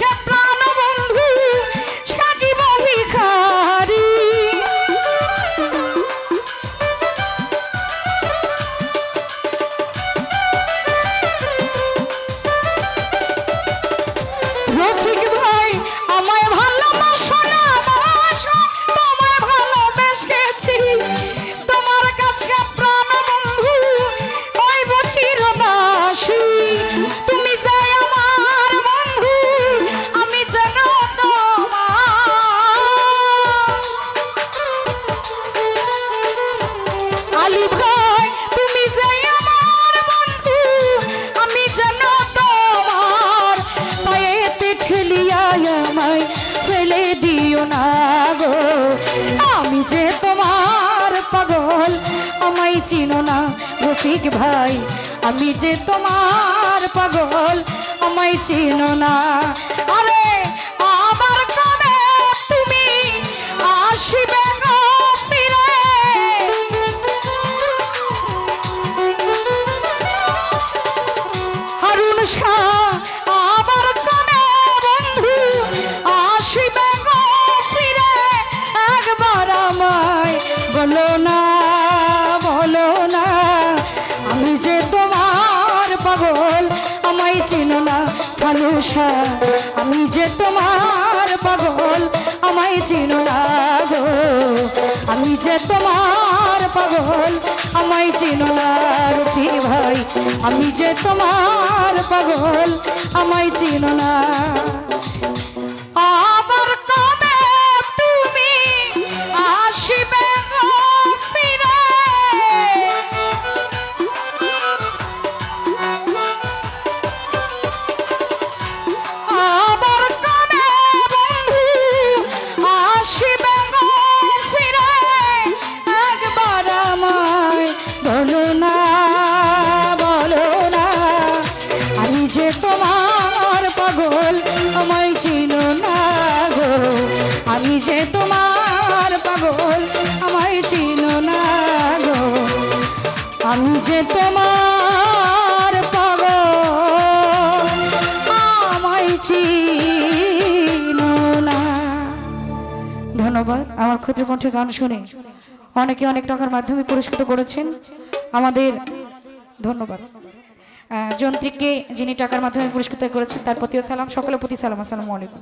কাছে প্রাণ বন্ধু সাজিব ভিখারি রফিক ভাই আমায় ভালোবাসো না বাসো তোমায় ভালোবেসেছি তোমার কাছে প্রাণ বন্ধু ওই চিরবাসী তুমি যাই আমার বন্ধু আমি যেন তোমার আলী ভাই তুমি যাই আমার বন্ধু আমি যেন তোমার পায়েতে ঠেলিয়া আমায় ফেলে দিও না গো আমি যে তোমার পাগল আমায় চিনো না রফিক ভাই আমি যে তোমার পাগল আমায় চিনো না আরে আবার কবে তুমি আসিবে গো ফিরে হারুন শাহ আবার কবে বন্ধু আসিবে গো ফিরে একবার আমায় বলো না আমি যে তোমার পাগল আমায় চিনো না ভালোবাসা আমি যে তোমার পাগল আমায় চিনো না গো আমি যে তোমার পাগল আমায় চিনো না রফিক ভাই আমি যে তোমার পাগল আমায় চিনো না আবার কবে তুমি আসিবে গো ফিরে আবার কবে বন্ধু আসিবে গো ফিরে একবার আমায় বলো না আমি যে তোমার পাগল আমায় চিনো না গো আমি যে তোমার পাগল আমায় চিনো না গো আমি যে তোমার পাগল আমায় চিনো না। ধন্যবাদ। আমার ক্ষুদ্র কণ্ঠে গান শুনে অনেকে অনেক টাকার মাধ্যমে পুরস্কৃত করেছেন আমাদের ধন্যবাদ যন্ত্রীকে যিনি টাকার মাধ্যমে পুরস্কৃত করেছেন তার প্রতিও সালাম সকলের প্রতি সালাম আসসালামু আলাইকুম।